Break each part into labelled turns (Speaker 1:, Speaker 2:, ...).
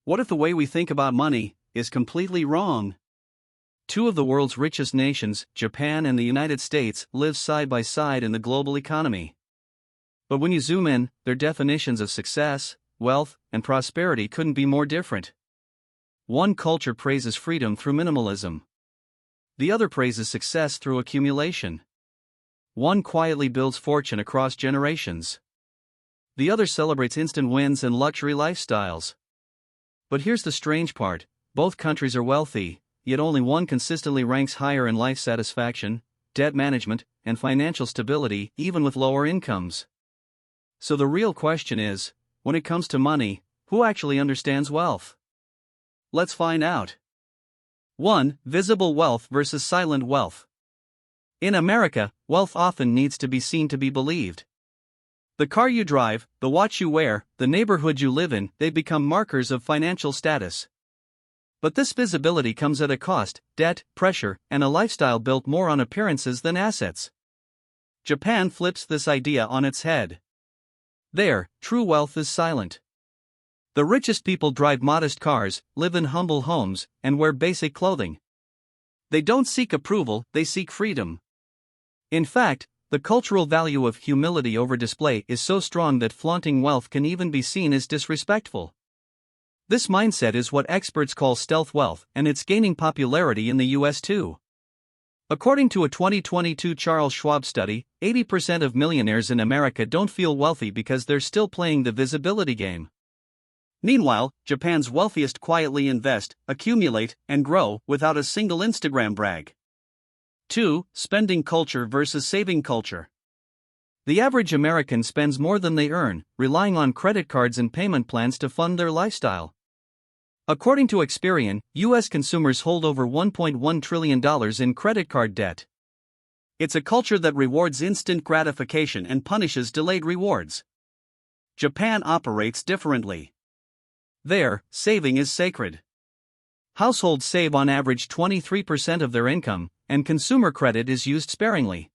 Speaker 1: What if the way we think about money is completely wrong? Two of the world's richest nations, Japan and the United States, live side by side in the global economy. But when you zoom in, their definitions of success, wealth, and prosperity couldn't be more different. One culture praises freedom through minimalism. The other praises success through accumulation. One quietly builds fortune across generations. The other celebrates instant wins and luxury lifestyles. But here's the strange part: both countries are wealthy, yet only one consistently ranks higher in life satisfaction, debt management, and financial stability, even with lower incomes. So the real question is, when it comes to money, who actually understands wealth? Let's find out. 1. Visible wealth versus silent wealth. In America, wealth often needs to be seen to be believed. The car you drive, the watch you wear, the neighborhood you live in, they become markers of financial status. But this visibility comes at a cost: debt, pressure, and a lifestyle built more on appearances than assets. Japan flips this idea on its head. There, true wealth is silent. The richest people drive modest cars, live in humble homes, and wear basic clothing. They don't seek approval, they seek freedom. In fact, the cultural value of humility over display is so strong that flaunting wealth can even be seen as disrespectful. This mindset is what experts call stealth wealth, and it's gaining popularity in the US too. According to a 2022 Charles Schwab study, 80% of millionaires in America don't feel wealthy because they're still playing the visibility game. Meanwhile, Japan's wealthiest quietly invest, accumulate, and grow without a single Instagram brag. 2. Spending culture versus saving culture. The average American spends more than they earn, relying on credit cards and payment plans to fund their lifestyle. According to Experian, U.S. consumers hold over $1.1 trillion in credit card debt. It's a culture that rewards instant gratification and punishes delayed rewards. Japan operates differently. There, saving is sacred. Households save on average 23% of their income, and consumer credit is used sparingly.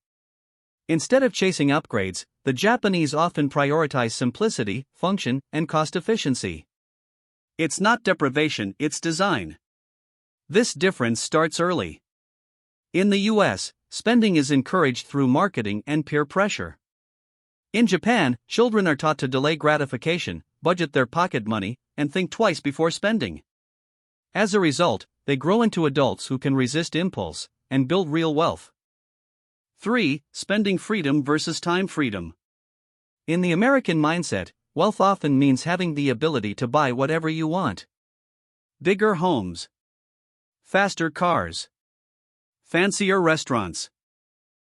Speaker 1: Instead of chasing upgrades, the Japanese often prioritize simplicity, function, and cost efficiency. It's not deprivation, it's design. This difference starts early. In the US, spending is encouraged through marketing and peer pressure. In Japan, children are taught to delay gratification, budget their pocket money, and think twice before spending. As a result, they grow into adults who can resist impulse and build real wealth. 3. Spending freedom versus time freedom. In the American mindset, wealth often means having the ability to buy whatever you want. Bigger homes, faster cars, fancier restaurants.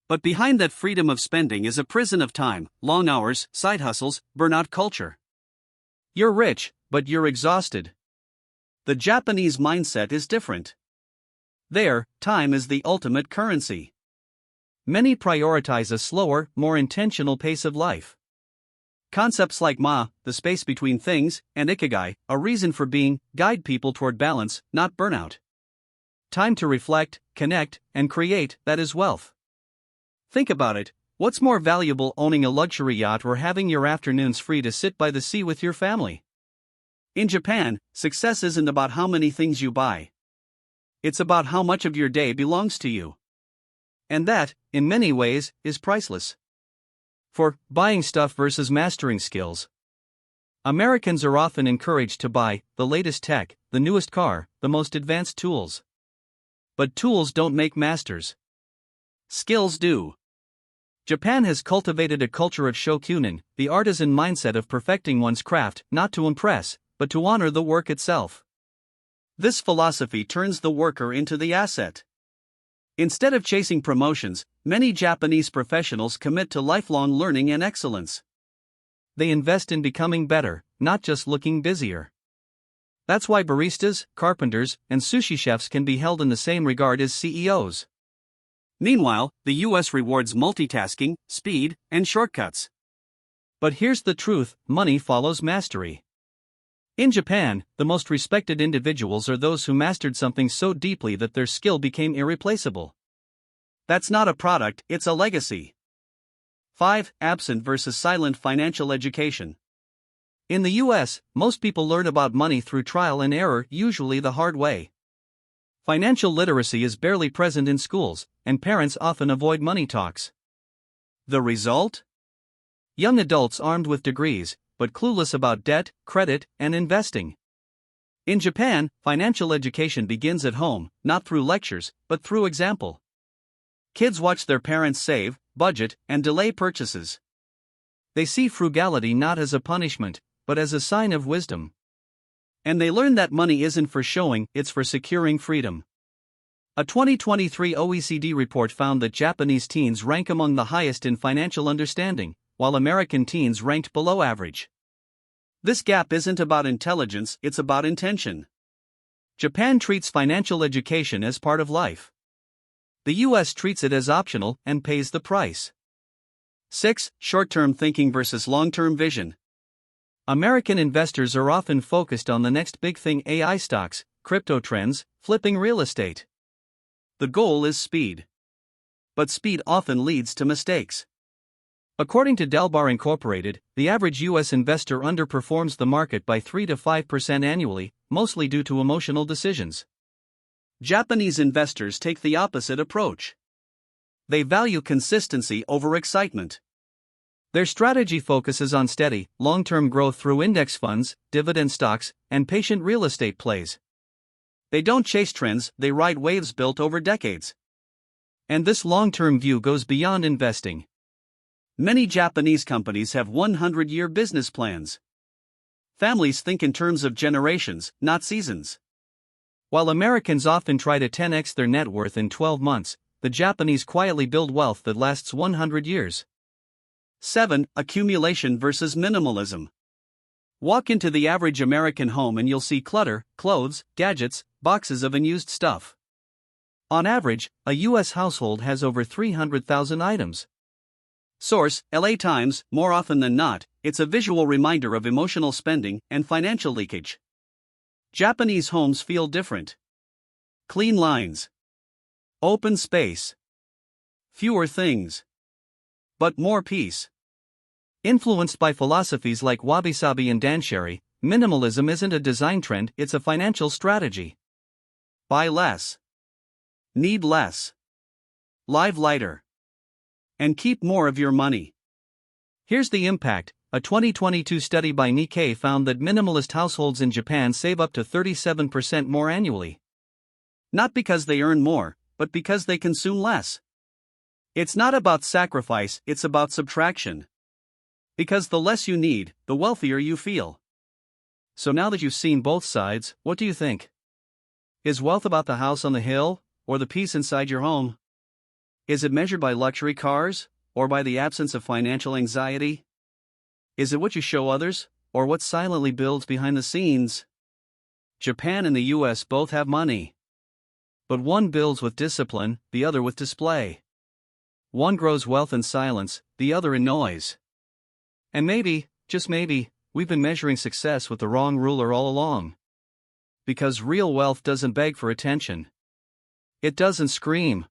Speaker 1: But behind that freedom of spending is a prison of time, long hours, side hustles, burnout culture. You're rich, but you're exhausted. The Japanese mindset is different. There, time is the ultimate currency. Many prioritize a slower, more intentional pace of life. Concepts like the space between things, and ikigai, a reason for being, guide people toward balance, not burnout. Time to reflect, connect, and create, that is wealth. Think about it: what's more valuable, owning a luxury yacht or having your afternoons free to sit by the sea with your family? In Japan, success isn't about how many things you buy. It's about how much of your day belongs to you. And that, in many ways, is priceless. For buying stuff versus mastering skills. Americans are often encouraged to buy the latest tech, the newest car, the most advanced tools. But tools don't make masters. Skills do. Japan has cultivated a culture of shokunin, the artisan mindset of perfecting one's craft, not to impress, but to honor the work itself. This philosophy turns the worker into the asset. Instead of chasing promotions, many Japanese professionals commit to lifelong learning and excellence. They invest in becoming better, not just looking busier. That's why baristas, carpenters, and sushi chefs can be held in the same regard as CEOs. Meanwhile, the US rewards multitasking, speed, and shortcuts. But here's the truth: money follows mastery. In Japan, the most respected individuals are those who mastered something so deeply that their skill became irreplaceable. That's not a product, it's a legacy. 5. Absent versus silent financial education. In the US, most people learn about money through trial and error, usually the hard way. Financial literacy is barely present in schools, and parents often avoid money talks. The result? Young adults armed with degrees, but clueless about debt, credit, and investing. In Japan, financial education begins at home, not through lectures, but through example. Kids watch their parents save, budget, and delay purchases. They see frugality not as a punishment, but as a sign of wisdom. And they learn that money isn't for showing, it's for securing freedom. A 2023 OECD report found that Japanese teens rank among the highest in financial understanding, while American teens ranked below average. This gap isn't about intelligence, it's about intention. Japan treats financial education as part of life. The US treats it as optional and pays the price. 6. Short-term thinking versus long-term vision. American investors are often focused on the next big thing: AI stocks, crypto trends, flipping real estate. The goal is speed. But speed often leads to mistakes. According to Delbar Incorporated, the average U.S. investor underperforms the market by 3 to 5% annually, mostly due to emotional decisions. Japanese investors take the opposite approach. They value consistency over excitement. Their strategy focuses on steady, long-term growth through index funds, dividend stocks, and patient real estate plays. They don't chase trends, they ride waves built over decades. And this long-term view goes beyond investing. Many Japanese companies have 100-year business plans. Families think in terms of generations, not seasons. While Americans often try to 10x their net worth in 12 months, the Japanese quietly build wealth that lasts 100 years. 7. Accumulation versus minimalism. Walk into the average American home and you'll see clutter, clothes, gadgets, boxes of unused stuff. On average, a U.S. household has over 300,000 items. Source: LA Times. More often than not, it's a visual reminder of emotional spending and financial leakage. Japanese homes feel different. Clean lines. Open space. Fewer things. But more peace. Influenced by philosophies like wabi-sabi and danshari, minimalism isn't a design trend, it's a financial strategy. Buy less. Need less. Live lighter. And keep more of your money. Here's the impact. A 2022 study by Nikkei found that minimalist households in Japan save up to 37% more annually. Not because they earn more, but because they consume less. It's not about sacrifice, it's about subtraction. Because the less you need, the wealthier you feel. So now that you've seen both sides, what do you think? Is wealth about the house on the hill, or the peace inside your home? Is it measured by luxury cars, or by the absence of financial anxiety? Is it what you show others, or what silently builds behind the scenes? Japan and the US both have money. But one builds with discipline, the other with display. One grows wealth in silence, the other in noise. And maybe, just maybe, we've been measuring success with the wrong ruler all along. Because real wealth doesn't beg for attention. It doesn't scream.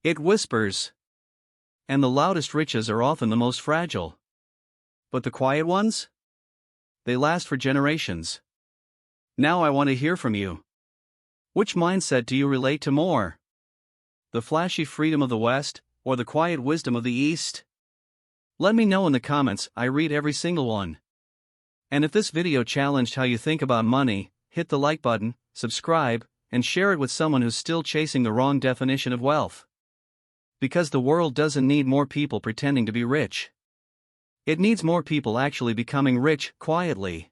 Speaker 1: It whispers. And the loudest riches are often the most fragile. But the quiet ones? They last for generations. Now I want to hear from you. Which mindset do you relate to more? The flashy freedom of the West, or the quiet wisdom of the East? Let me know in the comments, I read every single one. And if this video challenged how you think about money, hit the like button, subscribe, and share it with someone who's still chasing the wrong definition of wealth. Because the world doesn't need more people pretending to be rich. It needs more people actually becoming rich, quietly.